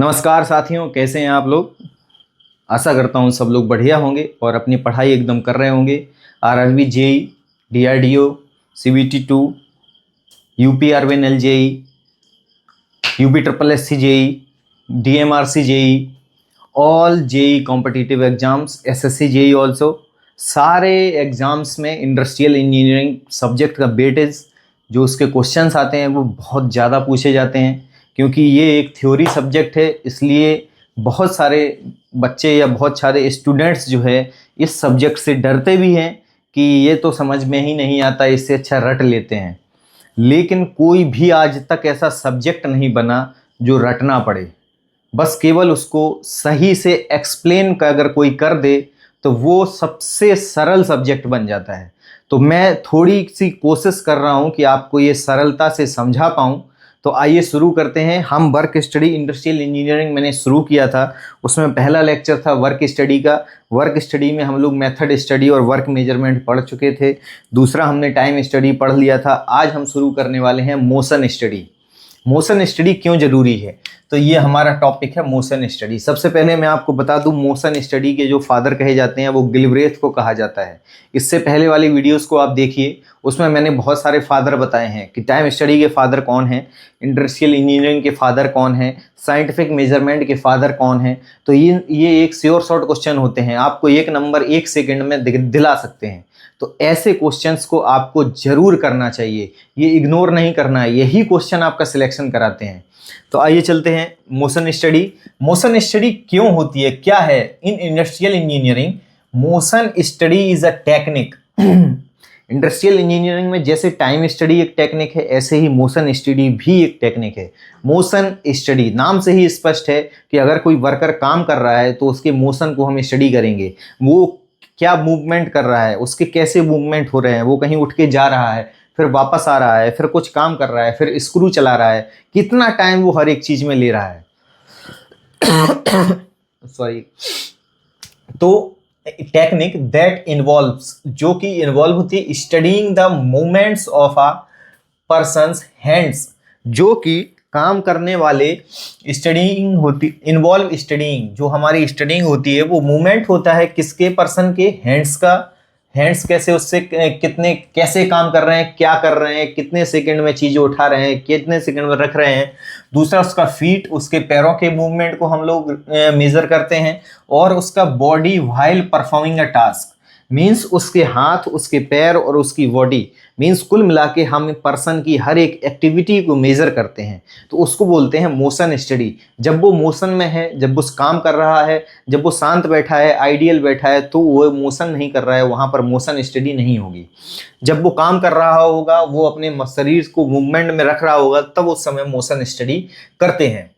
नमस्कार साथियों, कैसे हैं आप लोग। आशा करता हूं सब लोग बढ़िया होंगे और अपनी पढ़ाई एकदम कर रहे होंगे। RRB, JE, DRDO, CBT2, UP Arvind LJE, UP triple SC JE, DMRC JE, all JE competitive exams, SSC JE also, सारे एग्जाम्स में इंडस्ट्रियल इंजीनियरिंग सब्जेक्ट का वेटेज जो उसके क्वेश्चंस आते हैं वो बहुत ज़्यादा पूछे जाते हैं। क्योंकि ये एक थ्योरी सब्जेक्ट है, इसलिए बहुत सारे बच्चे या बहुत सारे स्टूडेंट्स जो है इस सब्जेक्ट से डरते भी हैं कि ये तो समझ में ही नहीं आता, इससे अच्छा रट लेते हैं। लेकिन कोई भी आज तक ऐसा सब्जेक्ट नहीं बना जो रटना पड़े। बस केवल उसको सही से एक्सप्लेन का अगर कोई कर दे तो वो सबसे सरल सब्जेक्ट बन जाता है। तो मैं थोड़ी सी कोशिश कर रहा हूँ कि आपको ये सरलता से समझा पाऊँ। तो आइए शुरू करते हैं। हम वर्क स्टडी इंडस्ट्रियल इंजीनियरिंग मैंने शुरू किया था, उसमें पहला लेक्चर था वर्क स्टडी का। वर्क स्टडी में हम लोग मेथड स्टडी और वर्क मेजरमेंट पढ़ चुके थे। दूसरा हमने टाइम स्टडी पढ़ लिया था। आज हम शुरू करने वाले हैं मोशन स्टडी। मोशन स्टडी क्यों जरूरी है, तो ये हमारा टॉपिक है मोशन स्टडी। सबसे पहले मैं आपको बता दूं, मोशन स्टडी के जो फादर कहे जाते हैं वो गिलब्रेथ को कहा जाता है। इससे पहले वाली वीडियोस को आप देखिए, उसमें मैंने बहुत सारे फादर बताए हैं कि टाइम स्टडी के फादर कौन हैं, इंडस्ट्रियल इंजीनियरिंग के फादर कौन हैं, साइंटिफिक मेजरमेंट के फादर कौन हैं। तो ये एक श्योर शॉर्ट क्वेश्चन होते हैं, आपको 1 नंबर 1 सेकंड में दिला सकते हैं। तो ऐसे क्वेश्चंस को आपको जरूर करना चाहिए, ये इग्नोर नहीं करना है, यही क्वेश्चन आपका सिलेक्शन कराते हैं। तो आइए चलते हैं मोशन स्टडी। मोशन स्टडी क्यों होती है, क्या है in industrial engineering. Motion study is a technique. Industrial engineering में जैसे टाइम स्टडी एक टेक्निक है, ऐसे ही मोशन स्टडी भी एक टेक्निक है। मोशन स्टडी नाम से ही स्पष्ट है कि अगर कोई वर्कर काम कर रहा है तो उसके मोशन को हम स्टडी करेंगे। वो क्या मूवमेंट कर रहा है, उसके कैसे मूवमेंट हो रहे हैं, वो कहीं उठ के जा रहा है, फिर वापस आ रहा है, फिर कुछ काम कर रहा है, फिर स्क्रू चला रहा है, कितना टाइम वो हर एक चीज में ले रहा है। सॉरी। तो टेक्निक दैट इन्वॉल्व्स, जो कि इन्वॉल्व होती है studying the movements of a persons hands, जो कि काम करने वाले स्टडीइंग होती, इन्वॉल्व स्टडीइंग, जो हमारी स्टडीइंग होती है वो मूवमेंट होता है किसके, पर्सन के हैंड्स का। हैंड्स कैसे, उससे कितने कैसे काम कर रहे हैं, क्या कर रहे हैं, कितने सेकंड में चीजें उठा रहे हैं, कितने सेकंड में रख रहे हैं। दूसरा उसका फीट, उसके पैरों के मूवमेंट को हम लोग मेजर करते हैं। और उसका body while performing a task, means उसके हाथ, उसके पैर और उसकी बॉडी, मीन्स कुल मिला के हम पर्सन की हर एक एक्टिविटी को मेजर करते हैं। तो उसको बोलते हैं मोशन स्टडी। जब वो मोशन में है, जब वो काम कर रहा है, जब वो शांत बैठा है, आइडियल बैठा है, तो वो मोशन नहीं कर रहा है, वहाँ पर मोशन स्टडी नहीं होगी। जब वो काम कर रहा होगा, वो अपने शरीर को मूवमेंट में रख रहा होगा, तब उस समय मोशन स्टडी करते हैं।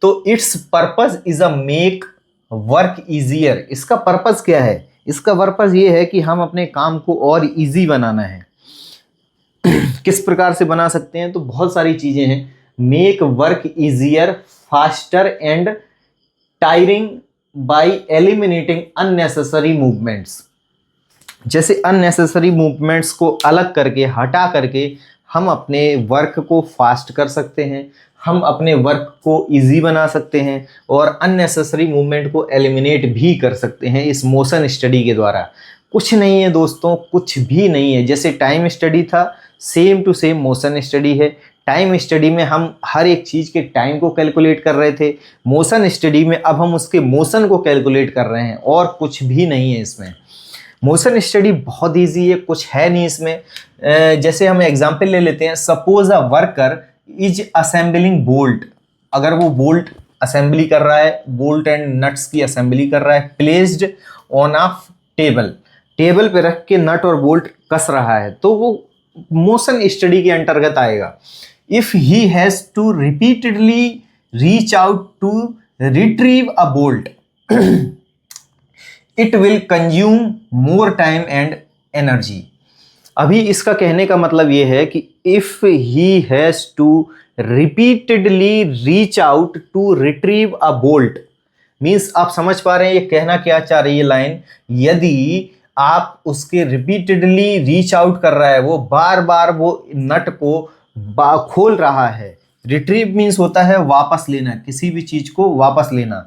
तो it's purpose is a make work easier. इसका पर्पज क्या है, इसका पर्पज ये है कि हम अपने काम को और इजी बनाना है। किस प्रकार से बना सकते हैं, तो बहुत सारी चीजें हैं। Make work easier, faster and tiring bye eliminating unnecessary movements. जैसे अननेसेसरी मूवमेंट्स को अलग करके, हटा करके हम अपने वर्क को फास्ट कर सकते हैं, हम अपने वर्क को इजी बना सकते हैं और अननेसेसरी मूवमेंट को एलिमिनेट भी कर सकते हैं इस मोशन स्टडी के द्वारा। कुछ नहीं है दोस्तों, कुछ भी नहीं है। जैसे टाइम स्टडी था, same to same motion study है। टाइम स्टडी में हम हर एक चीज़ के टाइम को कैलकुलेट कर रहे थे, मोशन स्टडी में अब हम उसके मोशन को कैलकुलेट कर रहे हैं, और कुछ भी नहीं है इसमें। मोशन स्टडी बहुत इजी है, कुछ है नहीं इसमें। जैसे हम एग्जांपल ले लेते हैं, suppose a worker is assembling bolt. अगर वो बोल्ट असेंबली कर रहा है, बोल्ट एंड नट्स की असेंबली कर रहा है, placed on a table, table पे रख के नट और बोल्ट कस रहा है, तो वो मोशन स्टडी के अंतर्गत आएगा। If he has to repeatedly reach out to retrieve a bolt, it will consume more time and energy. अभी इसका कहने का मतलब ये है कि if he has to repeatedly reach out to retrieve a bolt, means आप समझ पा रहे हैं ये कहना क्या चाह रही है लाइन। यदि आप उसके रिपीटेडली रीच आउट कर रहा है, वो बार बार वो नट को खोल रहा है, रिट्रीव मीन्स होता है वापस लेना, किसी भी चीज को वापस लेना।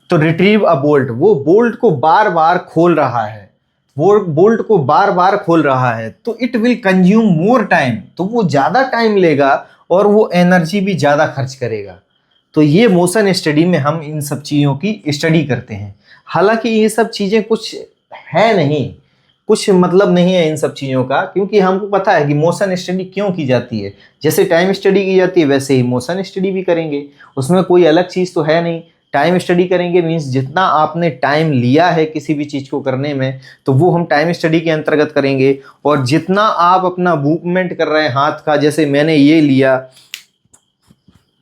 तो रिट्रीव अ बोल्ट, वो बोल्ट को बार बार खोल रहा है, वो बोल्ट को बार बार खोल रहा है, तो it will consume more time, तो वो ज्यादा टाइम लेगा और वो एनर्जी भी ज्यादा खर्च करेगा। तो ये मोशन स्टडी में हम इन सब चीज़ों की स्टडी करते हैं। हालांकि ये सब चीज़ें कुछ है नहीं, कुछ मतलब नहीं है इन सब चीज़ों का, क्योंकि हमको पता है कि मोशन स्टडी क्यों की जाती है। जैसे टाइम स्टडी की जाती है वैसे ही मोशन स्टडी भी करेंगे, उसमें कोई अलग चीज़ तो है नहीं। टाइम स्टडी करेंगे मीन्स जितना आपने टाइम लिया है किसी भी चीज़ को करने में, तो वो हम टाइम स्टडी के अंतर्गत करेंगे। और जितना आप अपना मूवमेंट कर रहे हैं हाथ का, जैसे मैंने ये लिया,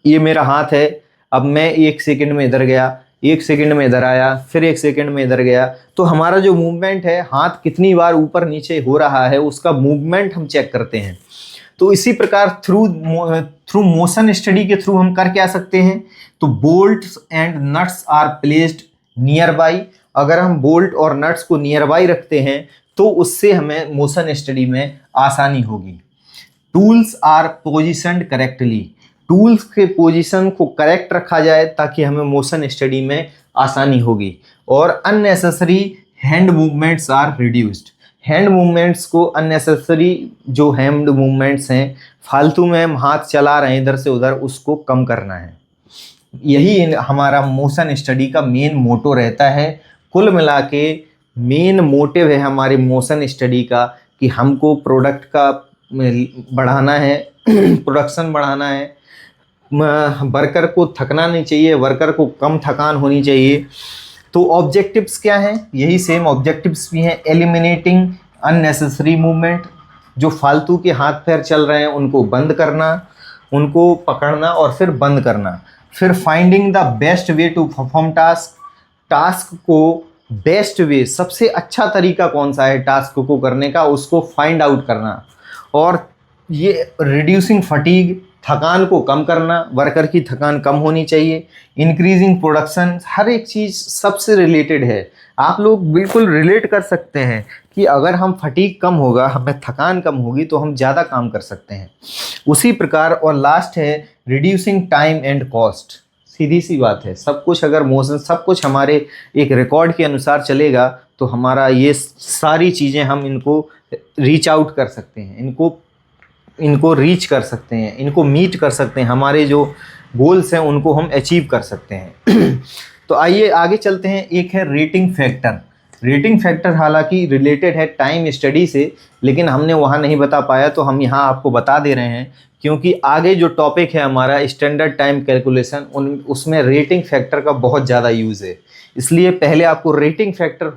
ये मेरा हाथ है, अब मैं 1 सेकंड में इधर गया, 1 सेकंड में इधर आया, फिर 1 सेकंड में इधर गया, तो हमारा जो मूवमेंट है, हाथ कितनी बार ऊपर नीचे हो रहा है, उसका मूवमेंट हम चेक करते हैं। तो इसी प्रकार थ्रू मोशन स्टडी के थ्रू हम कर क्या सकते हैं, तो bolts and nuts are placed nearby. अगर हम बोल्ट और नट्स को नियर बाई रखते हैं तो उससे हमें मोशन स्टडी में आसानी होगी। Tools are positioned correctly, tools के पोजीशन को करेक्ट रखा जाए ताकि हमें मोशन स्टडी में आसानी होगी। और unnecessary hand movements are reduced, hand movements को, अननेसेसरी जो हैंड मूवमेंट्स हैं, फालतू में हम हाथ चला रहे हैं इधर से उधर, उसको कम करना है। यही हमारा मोशन स्टडी का मेन मोटो रहता है। कुल मिला के मेन मोटिव है हमारे मोशन स्टडी का कि हमको प्रोडक्ट का बढ़ाना है, प्रोडक्शन बढ़ाना है, वर्कर को थकना नहीं चाहिए, वर्कर को कम थकान होनी चाहिए। तो ऑब्जेक्टिव्स क्या हैं, यही सेम ऑब्जेक्टिव्स भी हैं। एलिमिनेटिंग अननेसेसरी मूवमेंट, जो फालतू के हाथ पैर चल रहे हैं उनको बंद करना, उनको पकड़ना और फिर बंद करना। फिर finding the best way to perform task, task को बेस्ट वे, सबसे अच्छा तरीका कौन सा है टास्क को करने का, उसको फाइंड आउट करना। और ये रिड्यूसिंग फटीग, थकान को कम करना, वर्कर की थकान कम होनी चाहिए। इंक्रीजिंग प्रोडक्शन, हर एक चीज़ सबसे रिलेटेड है। आप लोग बिल्कुल रिलेट कर सकते हैं कि अगर हम फटीग कम होगा, हमें थकान कम होगी, तो हम ज़्यादा काम कर सकते हैं। उसी प्रकार और लास्ट है रिड्यूसिंग टाइम एंड कॉस्ट। सीधी सी बात है, सब कुछ अगर मोशन, सब कुछ हमारे एक रिकॉर्ड के अनुसार चलेगा तो हमारा ये सारी चीज़ें हम इनको रीच आउट कर सकते हैं, इनको रीच कर सकते हैं, इनको मीट कर सकते हैं, हमारे जो गोल्स हैं उनको हम अचीव कर सकते हैं। तो आइए आगे चलते हैं। एक है रेटिंग फैक्टर। रेटिंग फैक्टर हालांकि रिलेटेड है टाइम स्टडी से, लेकिन हमने वहाँ नहीं बता पाया, तो हम यहाँ आपको बता दे रहे हैं, क्योंकि आगे जो टॉपिक है हमारा स्टैंडर्ड टाइम कैलकुलेशन, उसमें रेटिंग फैक्टर का बहुत ज़्यादा यूज़ है। इसलिए पहले आपको रेटिंग फैक्टर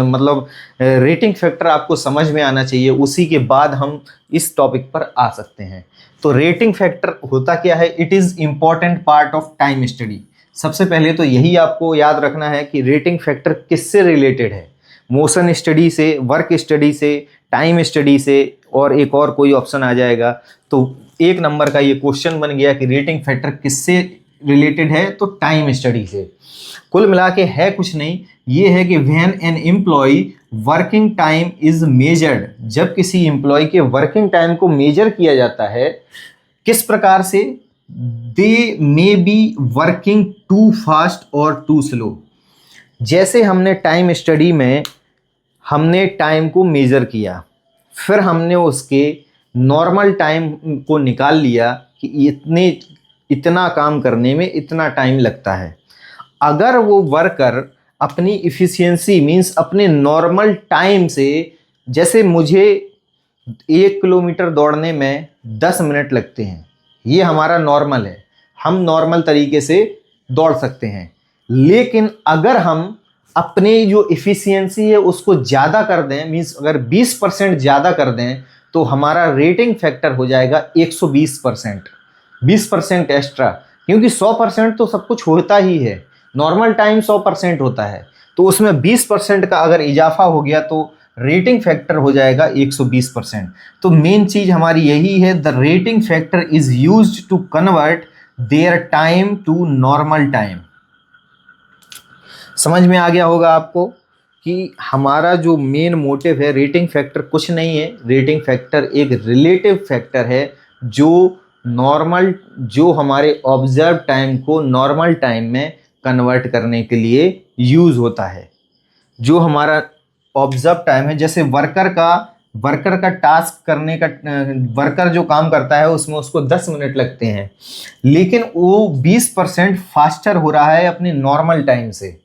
मतलब रेटिंग फैक्टर आपको समझ में आना चाहिए, उसी के बाद हम इस टॉपिक पर आ सकते हैं। तो रेटिंग फैक्टर होता क्या है, it is important part of time study. सबसे पहले तो यही आपको याद रखना है कि रेटिंग फैक्टर किससे रिलेटेड है, मोशन स्टडी से, वर्क स्टडी से, टाइम स्टडी से, और एक और कोई ऑप्शन आ जाएगा। तो 1 नंबर का ये क्वेश्चन बन गया कि रेटिंग फैक्टर किससे रिलेटेड है, तो टाइम स्टडी से। कुल मिला के है कुछ नहीं, ये है कि when an employee working time is measured, जब किसी एम्प्लॉय के वर्किंग टाइम को मेजर किया जाता है, किस प्रकार से, they may be working too fast और टू स्लो। जैसे हमने टाइम स्टडी में हमने टाइम को मेजर किया, फिर हमने उसके नॉर्मल टाइम को निकाल लिया कि इतना काम करने में इतना टाइम लगता है। अगर वो वर्कर अपनी इफ़िशियंसी मींस अपने नॉर्मल टाइम से, जैसे मुझे 1 किलोमीटर दौड़ने में 10 मिनट लगते हैं, ये हमारा नॉर्मल है, हम नॉर्मल तरीके से दौड़ सकते हैं। लेकिन अगर हम अपने जो इफ़िशियंसी है उसको ज़्यादा कर दें, मींस अगर 20% ज़्यादा कर दें, तो हमारा रेटिंग फैक्टर हो जाएगा 120%, 20% एक्स्ट्रा, क्योंकि 100% तो सब कुछ होता ही है, नॉर्मल टाइम 100% होता है, तो उसमें 20% का अगर इजाफा हो गया तो रेटिंग फैक्टर हो जाएगा 120%। तो मेन चीज़ हमारी यही है, the rating factor is used to convert their time to normal time. समझ में आ गया होगा आपको कि हमारा जो मेन मोटिव है, रेटिंग फैक्टर कुछ नहीं है, रेटिंग फैक्टर एक रिलेटिव फैक्टर है जो नॉर्मल, जो हमारे ऑब्जर्व टाइम को नॉर्मल टाइम में कन्वर्ट करने के लिए यूज होता है। जो हमारा ऑब्जर्व टाइम है, जैसे वर्कर का टास्क करने का, वर्कर जो काम करता है उसमें उसको 10 मिनट लगते हैं, लेकिन वो 20% फास्टर हो रहा है अपने नॉर्मल टाइम से।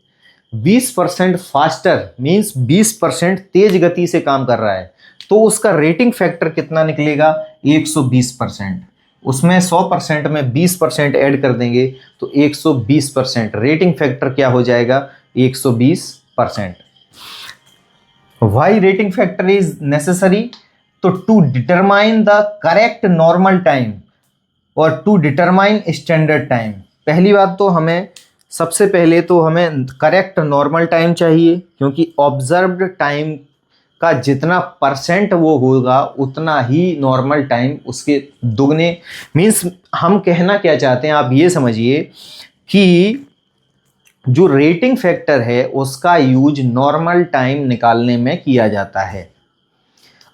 20% फास्टर मीन्स 20% तेज गति से काम कर रहा है, तो उसका रेटिंग फैक्टर कितना निकलेगा? 120%। उसमें 100% में 20% ऐड कर देंगे तो 120%। रेटिंग फैक्टर क्या हो जाएगा? 120%। Why rating factor is necessary? तो to determine the correct normal time और टू डिटरमाइन स्टैंडर्ड टाइम। पहली बात तो हमें, सबसे पहले तो हमें करेक्ट नॉर्मल टाइम चाहिए, क्योंकि ऑब्जर्व्ड टाइम का जितना परसेंट वो होगा उतना ही नॉर्मल टाइम उसके दुगने। मीन्स हम कहना क्या चाहते हैं, आप ये समझिए कि जो रेटिंग फैक्टर है उसका यूज नॉर्मल टाइम निकालने में किया जाता है।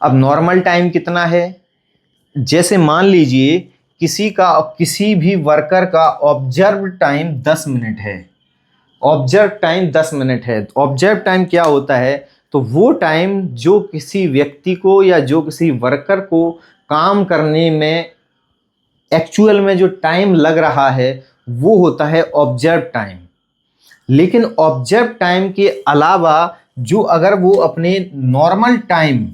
अब नॉर्मल टाइम कितना है? जैसे मान लीजिए किसी भी वर्कर का ऑब्जर्व टाइम 10 मिनट है। ऑब्जर्व टाइम 10 मिनट है। ऑब्जर्व टाइम क्या होता है? तो वो टाइम जो किसी व्यक्ति को या जो किसी वर्कर को काम करने में एक्चुअल में जो टाइम लग रहा है वो होता है ऑब्जर्व टाइम। लेकिन ऑब्जर्व टाइम के अलावा जो अगर वो अपने normal time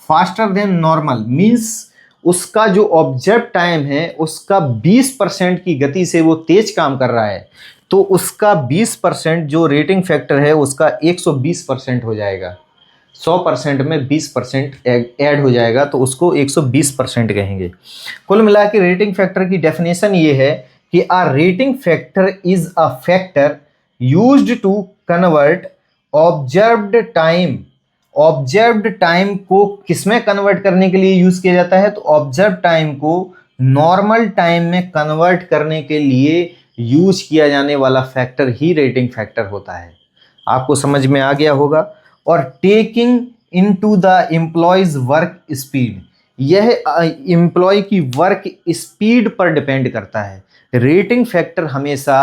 faster than normal means उसका जो ऑब्जर्व टाइम है उसका 20% की गति से वो तेज काम कर रहा है, तो उसका 20% जो रेटिंग फैक्टर है उसका 120% हो जाएगा। 100% में 20% ऐड हो जाएगा तो उसको 120% कहेंगे। कुल मिला के रेटिंग फैक्टर की डेफिनेशन ये है कि a rating factor is a factor used to convert observed time। Observed time को किसमें कन्वर्ट करने के लिए यूज किया जाता है? तो ऑब्जर्व टाइम को नॉर्मल टाइम में कन्वर्ट करने के लिए यूज किया जाने वाला फैक्टर ही रेटिंग फैक्टर होता है। आपको समझ में आ गया होगा। और taking into the employees work speed, यह एम्प्लॉय की वर्क स्पीड पर डिपेंड करता है। रेटिंग फैक्टर हमेशा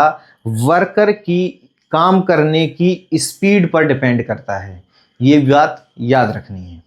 वर्कर की काम करने की स्पीड पर डिपेंड करता है, ये बात याद रखनी है।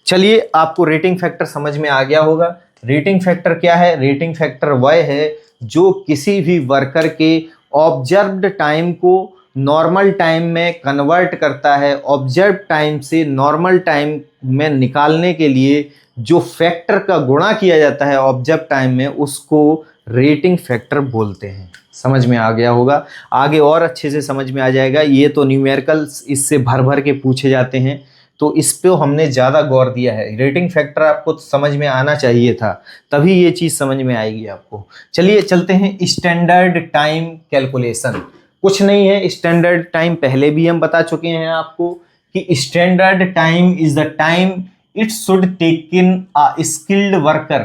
चलिए, आपको रेटिंग फैक्टर समझ में आ गया होगा। रेटिंग फैक्टर क्या है? रेटिंग फैक्टर वह है जो किसी भी वर्कर के ऑब्जर्व्ड टाइम को नॉर्मल टाइम में कन्वर्ट करता है। ऑब्जर्व टाइम से नॉर्मल टाइम में निकालने के लिए जो फैक्टर का गुणा किया जाता है ऑब्जर्व टाइम में, उसको रेटिंग फैक्टर बोलते हैं। समझ में आ गया होगा। आगे और अच्छे से समझ में आ जाएगा। ये तो न्यूमेरिकल्स इससे भर भर के पूछे जाते हैं, तो इस पे हमने ज़्यादा गौर दिया है। रेटिंग फैक्टर आपको समझ में आना चाहिए था, तभी ये चीज़ समझ में आएगी आपको। चलिए चलते हैं स्टैंडर्ड टाइम कैलकुलेशन। कुछ नहीं है, स्टैंडर्ड टाइम पहले भी हम बता चुके हैं आपको कि standard time is the time it should take in a skilled worker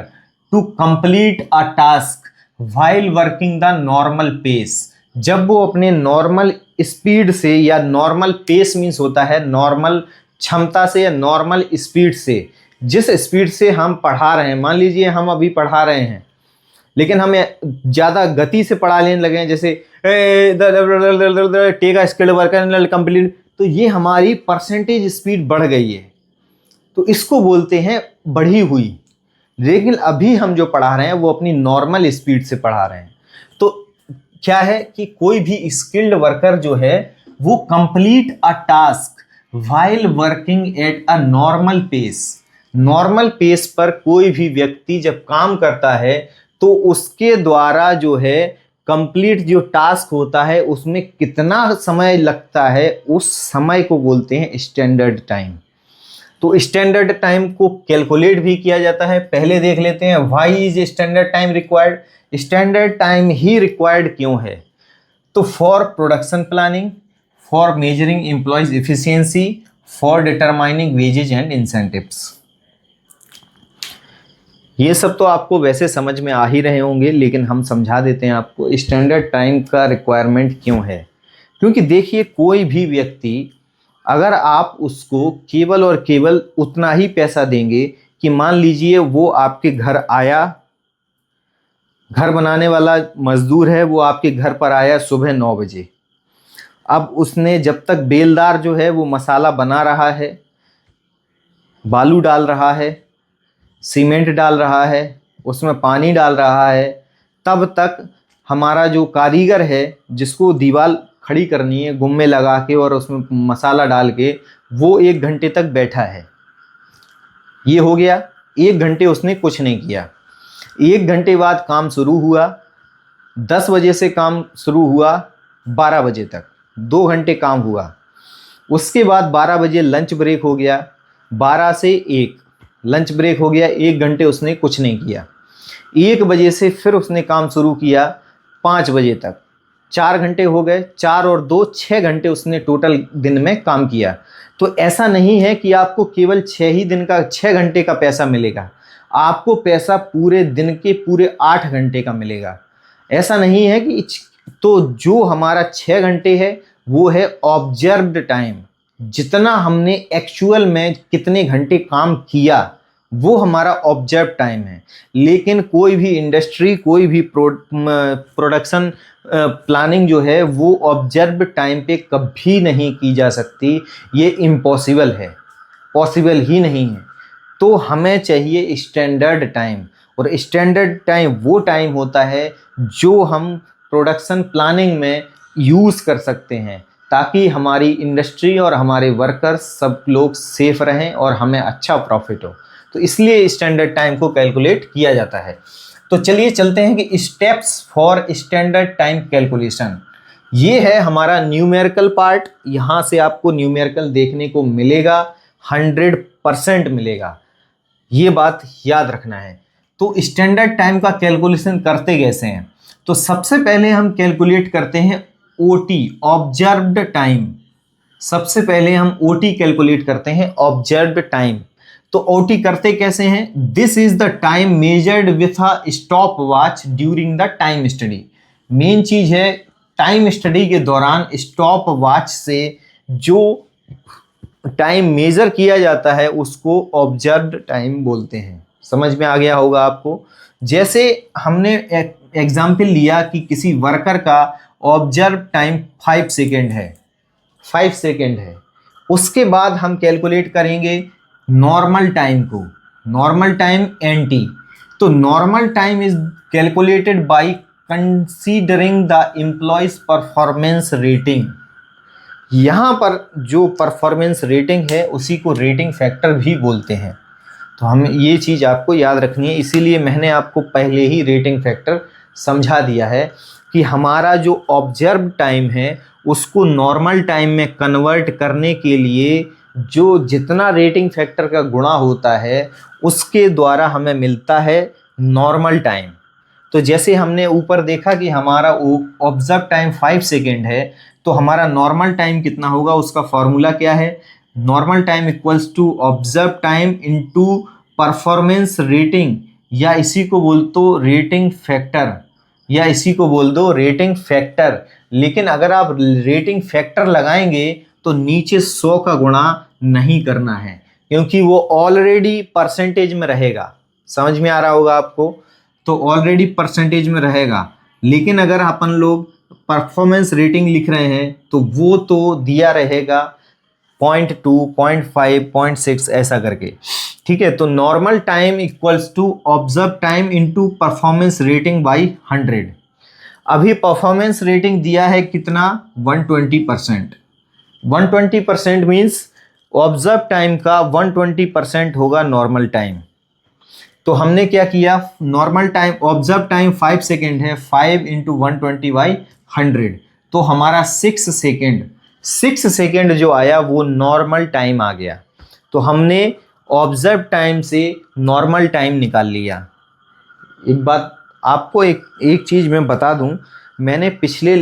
to complete a task while working the normal pace. जब वो अपने नॉर्मल स्पीड से, या नॉर्मल पेस मीन्स होता है नॉर्मल क्षमता से या नॉर्मल स्पीड से, जिस स्पीड से हम पढ़ा रहे हैं। मान लीजिए हम अभी पढ़ा रहे हैं लेकिन हमें ज़्यादा गति से पढ़ा लेने लगे हैं, जैसे take a skilled worker complete, तो ये हमारी परसेंटेज स्पीड बढ़ गई है, तो इसको बोलते हैं बढ़ी हुई। लेकिन अभी हम जो पढ़ा रहे हैं वो अपनी नॉर्मल स्पीड से पढ़ा रहे हैं। तो क्या है कि कोई भी स्किल्ड वर्कर जो है वो complete a task while working at a normal pace. Normal pace पर कोई भी व्यक्ति जब काम करता है तो उसके द्वारा जो है कंप्लीट जो टास्क होता है उसमें कितना समय लगता है, उस समय को बोलते हैं स्टैंडर्ड टाइम। तो स्टैंडर्ड टाइम को कैलकुलेट भी किया जाता है। पहले देख लेते हैं why is standard time required. Standard time ही रिक्वायर्ड क्यों है? तो for production planning, for measuring employees efficiency, for determining wages and incentives. ये सब तो आपको वैसे समझ में आ ही रहे होंगे, लेकिन हम समझा देते हैं आपको स्टैंडर्ड टाइम का रिक्वायरमेंट क्यों है। क्योंकि देखिए, कोई भी व्यक्ति अगर आप उसको केवल और केवल उतना ही पैसा देंगे कि मान लीजिए वो आपके घर आया घर बनाने वाला मजदूर है वो आपके घर पर आया सुबह 9 बजे। अब उसने जब तक बेलदार जो है वो मसाला बना रहा है, बालू डाल रहा है, सीमेंट डाल रहा है, उसमें पानी डाल रहा है, तब तक हमारा जो कारीगर है जिसको दीवार खड़ी करनी है गुम्मे लगा के और उसमें मसाला डाल के, वो 1 घंटे तक बैठा है। ये हो गया, 1 घंटे उसने कुछ नहीं किया। 1 घंटे बाद काम शुरू हुआ, 10 बजे से काम शुरू हुआ 12 बजे तक, 2 घंटे काम हुआ। उसके बाद 12 बजे लंच ब्रेक हो गया, 12 से 1 लंच ब्रेक हो गया, 1 घंटे उसने कुछ नहीं किया। 1 बजे से फिर उसने काम शुरू किया 5 बजे तक, 4 घंटे हो गए, 4 और 2 6 घंटे उसने टोटल दिन में काम किया। तो ऐसा नहीं है कि आपको केवल 6 घंटे का पैसा मिलेगा, आपको पैसा पूरे दिन के पूरे 8 घंटे का मिलेगा। ऐसा नहीं है कि तो जो हमारा 6 घंटे है वो है ऑब्जर्व्ड टाइम, जितना हमने एक्चुअल में कितने घंटे काम किया वो हमारा ऑब्जर्व टाइम है। लेकिन कोई भी इंडस्ट्री, कोई भी प्रोडक्शन प्लानिंग जो है वो ऑब्जर्व टाइम पे कभी नहीं की जा सकती, ये इम्पॉसिबल है, पॉसिबल ही नहीं है। तो हमें चाहिए स्टैंडर्ड टाइम, और स्टैंडर्ड टाइम वो टाइम होता है जो हम प्रोडक्शन प्लानिंग में यूज़ कर सकते हैं, ताकि हमारी इंडस्ट्री और हमारे वर्कर्स सब लोग सेफ रहें और हमें अच्छा प्रॉफिट हो। तो इसलिए स्टैंडर्ड टाइम को कैलकुलेट किया जाता है। तो चलिए चलते हैं कि steps for standard time calculation. ये है हमारा न्यूमेरिकल पार्ट। यहाँ से आपको न्यूमेरिकल देखने को मिलेगा, 100% मिलेगा, ये बात याद रखना है। तो स्टैंडर्ड टाइम का कैलकुलेशन करते कैसे हैं? तो सबसे पहले हम कैलकुलेट करते हैं ओटी, ऑब्जर्व्ड टाइम। सबसे पहले हम ओटी कैलकुलेट करते हैं, ऑब्जर्व्ड टाइम। तो ओटी करते कैसे हैं? This is the time measured with a stop watch during the time study. Main चीज है, टाइम स्टडी के दौरान स्टॉप वॉच से जो टाइम मेजर किया जाता है उसको ऑब्जर्व्ड टाइम बोलते हैं। समझ में आ गया होगा आपको। जैसे हमने एग्जाम्पल लिया कि किसी वर्कर का ऑब्जर्व टाइम 5 सेकेंड है, 5 सेकेंड है। उसके बाद हम कैलकुलेट करेंगे नॉर्मल टाइम को, नॉर्मल टाइम एनटी। तो normal time is calculated by considering the employees performance rating. यहाँ पर जो परफॉर्मेंस रेटिंग है उसी को रेटिंग फैक्टर भी बोलते हैं। तो हम ये चीज़ आपको याद रखनी है, इसीलिए मैंने आपको पहले ही रेटिंग फैक्टर समझा दिया है कि हमारा जो ऑब्जर्व टाइम है उसको नॉर्मल टाइम में कन्वर्ट करने के लिए जो जितना रेटिंग फैक्टर का गुणा होता है उसके द्वारा हमें मिलता है नॉर्मल टाइम। तो जैसे हमने ऊपर देखा कि हमारा ऑब्जर्व टाइम 5 सेकेंड है, तो हमारा नॉर्मल टाइम कितना होगा, उसका फॉर्मूला क्या है? Normal time equals to observe time into performance rating, या इसी को बोल दो रेटिंग फैक्टर, या इसी को बोल दो रेटिंग फैक्टर। लेकिन अगर आप रेटिंग फैक्टर लगाएंगे तो नीचे 100 का गुणा नहीं करना है, क्योंकि वो ऑलरेडी परसेंटेज में रहेगा। समझ में आ रहा होगा आपको? तो ऑलरेडी परसेंटेज में रहेगा। लेकिन अगर अपन लोग परफॉर्मेंस रेटिंग लिख रहे हैं तो वो तो दिया रहेगा 0.2, 0.5, 0.6 ऐसा करके, ठीक है। तो normal time equals to observe time into performance rating by 100। अभी परफॉर्मेंस रेटिंग दिया है कितना? 120%। 120% मीन्स ऑब्जर्व टाइम का 120% होगा नॉर्मल टाइम। तो हमने क्या किया, normal time observe time 5 second है, 5 इंटू 120/100, तो हमारा 6 सेकेंड, 6 सेकेंड जो आया वो नॉर्मल टाइम आ गया। तो हमने ऑब्जर्व टाइम से नॉर्मल टाइम निकाल लिया। एक बात आपको एक चीज़ मैं बता दूं, मैंने पिछले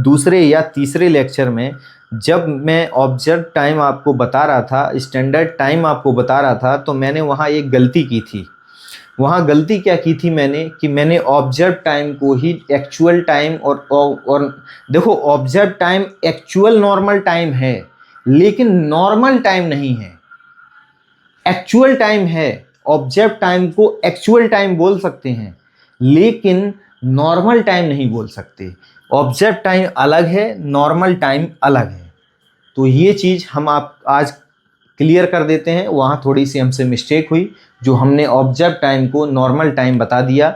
दूसरे या तीसरे लेक्चर में जब मैं ऑब्जर्व टाइम आपको बता रहा था, स्टैंडर्ड टाइम आपको बता रहा था, तो मैंने वहाँ एक गलती की थी। वहाँ गलती क्या की थी मैंने, कि मैंने ऑब्जर्व टाइम को ही एक्चुअल टाइम और देखो, observe time actual normal time है लेकिन नॉर्मल टाइम नहीं है, एक्चुअल टाइम है। ऑब्जर्व टाइम को एक्चुअल टाइम बोल सकते हैं, लेकिन नॉर्मल टाइम नहीं बोल सकते। ऑब्जर्व टाइम अलग है, नॉर्मल टाइम अलग है। तो ये चीज़ हम आप आज क्लियर कर देते हैं। वहाँ थोड़ी सी हमसे मिस्टेक हुई, जो हमने ऑब्जर्व टाइम को नॉर्मल टाइम बता दिया।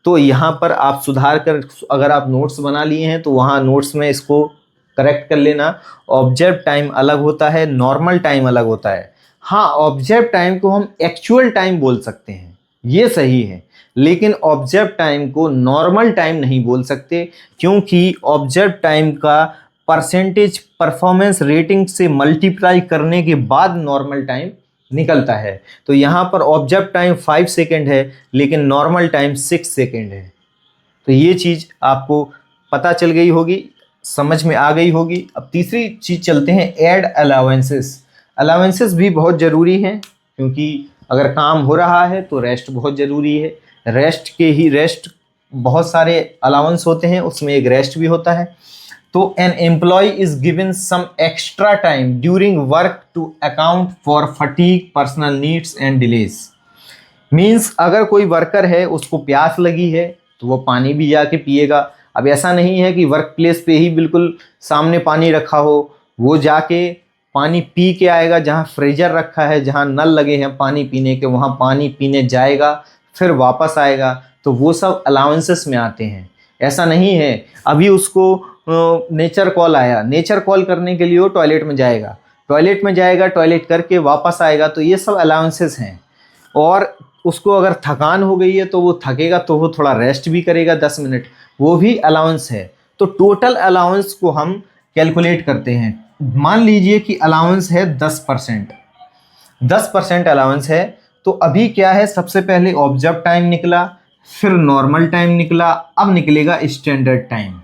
तो यहाँ पर आप सुधार कर, अगर आप नोट्स बना लिए हैं तो वहाँ नोट्स में इसको करेक्ट कर लेना। ऑब्जर्व टाइम अलग होता है, नॉर्मल टाइम अलग होता है। हाँ, ऑब्जर्व टाइम को हम एक्चुअल टाइम बोल सकते हैं, ये सही है, लेकिन ऑब्जर्व टाइम को नॉर्मल टाइम नहीं बोल सकते, क्योंकि ऑब्जर्व टाइम का परसेंटेज परफॉर्मेंस रेटिंग से मल्टीप्लाई करने के बाद नॉर्मल टाइम निकलता है। तो यहाँ पर ऑब्जर्व टाइम 5 सेकेंड है, लेकिन नॉर्मल टाइम 6 सेकेंड है। तो ये चीज़ आपको पता चल गई होगी, समझ में आ गई होगी। अब तीसरी चीज़ चलते हैं, ऐड अलाउंसेस। अलाउंसेस भी बहुत ज़रूरी हैं, क्योंकि अगर काम हो रहा है तो रेस्ट बहुत ज़रूरी है। रेस्ट बहुत सारे अलाउंस होते हैं, उसमें एक रेस्ट भी होता है। तो an employee is given some extra time during work to account for fatigue, personal needs and delays. Means अगर कोई वर्कर है, उसको प्यास लगी है तो वो पानी भी जाके पिएगा। अब ऐसा नहीं है कि वर्क प्लेस पे ही बिल्कुल सामने पानी रखा हो, वो जाके पानी पी के आएगा। जहाँ फ्रीजर रखा है, जहाँ नल लगे हैं पानी पीने के, वहाँ पानी पीने जाएगा, फिर वापस आएगा। तो वो सब अलाउंसेस में आते हैं। ऐसा नहीं है अभी उसको नेचर कॉल आया, नेचर कॉल करने के लिए वो टॉयलेट में जाएगा, टॉयलेट करके वापस आएगा, तो ये सब अलाउंसेस हैं। और उसको अगर थकान हो गई है तो वो थकेगा, तो वो थोड़ा रेस्ट भी करेगा 10 मिनट, वो भी अलाउंस है। तो टोटल अलाउंस को हम कैलकुलेट करते हैं। मान लीजिए कि अलाउंस है 10%, 10% अलाउंस है। तो अभी क्या है, सबसे पहले ऑब्जर्व टाइम निकला, फिर नॉर्मल टाइम निकला, अब निकलेगा स्टैंडर्ड टाइम।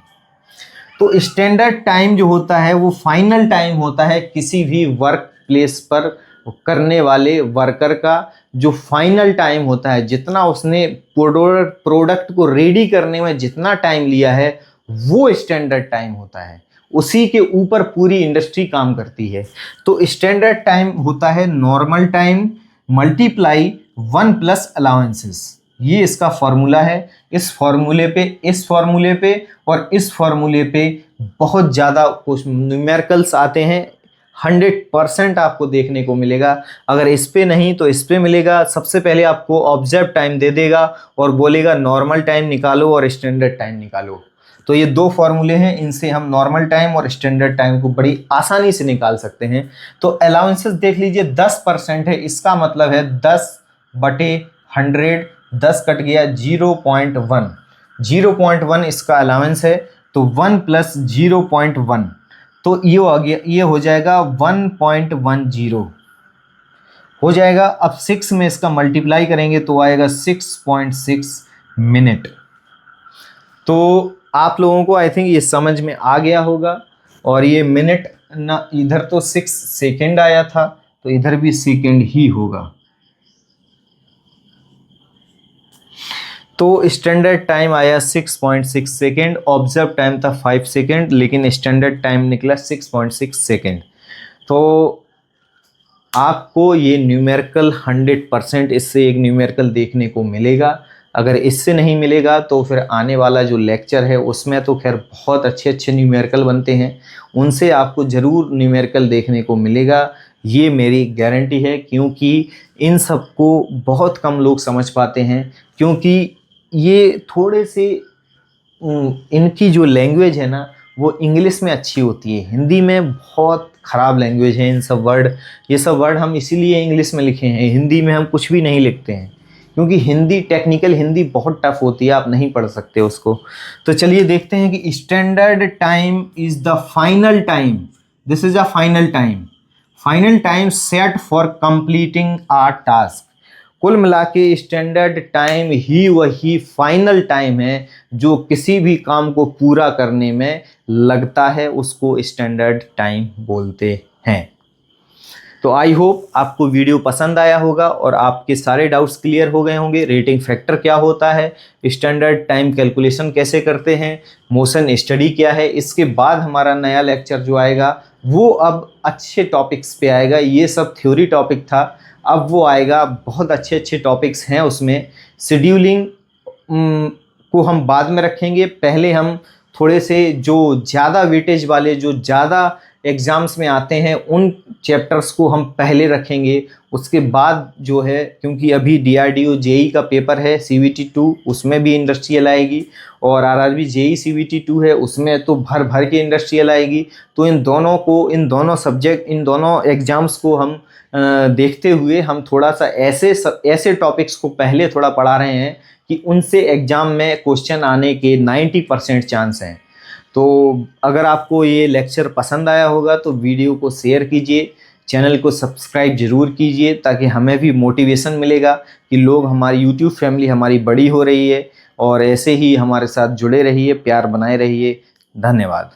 तो स्टैंडर्ड टाइम जो होता है वो फाइनल टाइम होता है किसी भी वर्क प्लेस पर करने वाले वर्कर का। जो फाइनल टाइम होता है, जितना उसने प्रोडक्ट को रेडी करने में जितना टाइम लिया है, वो स्टैंडर्ड टाइम होता है। उसी के ऊपर पूरी इंडस्ट्री काम करती है। तो स्टैंडर्ड टाइम होता है normal time multiply 1 plus allowances. ये इसका फॉर्मूला है। इस फॉर्मूले पे और इस फॉर्मूले पे बहुत ज़्यादा कुछ न्यूमेरिकल्स आते हैं। 100% आपको देखने को मिलेगा। अगर इस पे नहीं तो इस पे मिलेगा। सबसे पहले आपको ऑब्जर्व टाइम दे देगा और बोलेगा नॉर्मल टाइम निकालो और स्टैंडर्ड टाइम निकालो। तो ये दो फॉर्मूले हैं, इनसे हम नॉर्मल टाइम और स्टैंडर्ड टाइम को बड़ी आसानी से निकाल सकते हैं। तो अलाउंसेस देख लीजिए, 10% है, इसका मतलब है 10/100, 10 कट गया 0.1, 0.1 इसका अलाउंस है। तो 1 + 0.1, तो ये हो गया, ये हो जाएगा 1.10 हो जाएगा। अब 6 में इसका मल्टीप्लाई करेंगे तो आएगा 6.6 मिनट। तो आप लोगों को आई थिंक ये समझ में आ गया होगा। और ये मिनट ना, इधर तो 6 सेकेंड आया था, तो इधर भी सेकेंड ही होगा। तो स्टैंडर्ड टाइम आया 6.6 सेकेंड, ऑब्जर्व टाइम था 5 सेकेंड, लेकिन स्टैंडर्ड टाइम निकला 6.6 सेकेंड। तो आपको ये न्यूमेरिकल 100% इससे एक न्यूमेरिकल देखने को मिलेगा। अगर इससे नहीं मिलेगा तो फिर आने वाला जो लेक्चर है उसमें तो खैर बहुत अच्छे अच्छे न्यूमेरिकल बनते हैं, उनसे आपको ज़रूर न्यूमेरिकल देखने को मिलेगा, ये मेरी गारंटी है। क्योंकि इन सब को बहुत कम लोग समझ पाते हैं, क्योंकि ये थोड़े से इनकी जो लैंग्वेज है ना वो इंग्लिश में अच्छी होती है, हिंदी में बहुत ख़राब लैंग्वेज है। इन सब वर्ड, ये सब वर्ड हम इसीलिए इंग्लिश में लिखे हैं, हिंदी में हम कुछ भी नहीं लिखते हैं, क्योंकि हिंदी टेक्निकल हिंदी बहुत टफ होती है, आप नहीं पढ़ सकते उसको। तो चलिए देखते हैं कि standard time is the final time, this is a final time, final time set for completing a task. कुल मिला के स्टैंडर्ड टाइम ही वही फाइनल टाइम है जो किसी भी काम को पूरा करने में लगता है, उसको स्टैंडर्ड टाइम बोलते हैं। तो आई होप आपको वीडियो पसंद आया होगा और आपके सारे डाउट्स क्लियर हो गए होंगे। रेटिंग फैक्टर क्या होता है, स्टैंडर्ड टाइम कैलकुलेशन कैसे करते हैं, मोशन स्टडी क्या है। इसके बाद हमारा नया लेक्चर जो आएगा वो अब अच्छे टॉपिक्स पे आएगा। ये सब थ्योरी टॉपिक था, अब वो आएगा, बहुत अच्छे अच्छे टॉपिक्स हैं उसमें। शेड्यूलिंग को हम बाद में रखेंगे। पहले हम थोड़े से जो ज़्यादा वेटेज वाले, जो ज़्यादा एग्ज़ाम्स में आते हैं, उन चैप्टर्स को हम पहले रखेंगे। उसके बाद जो है, क्योंकि अभी DRDO जेई का पेपर है CVT 2, उसमें भी इंडस्ट्रियल आएगी, और RRB जेई CVT 2 है, उसमें तो भर भर के इंडस्ट्रियल आएगी। तो इन दोनों सब्जेक्ट, इन दोनों एग्ज़ाम्स को हम देखते हुए हम थोड़ा सा ऐसे टॉपिक्स को पहले थोड़ा पढ़ा रहे हैं कि उनसे एग्ज़ाम में क्वेश्चन आने के 90% चांस हैं। तो अगर आपको ये लेक्चर पसंद आया होगा तो वीडियो को शेयर कीजिए, चैनल को सब्सक्राइब ज़रूर कीजिए, ताकि हमें भी मोटिवेशन मिलेगा कि लोग, हमारी यूट्यूब फैमिली हमारी बड़ी हो रही है, और ऐसे ही हमारे साथ जुड़े रहिए, प्यार बनाए रहिए। धन्यवाद।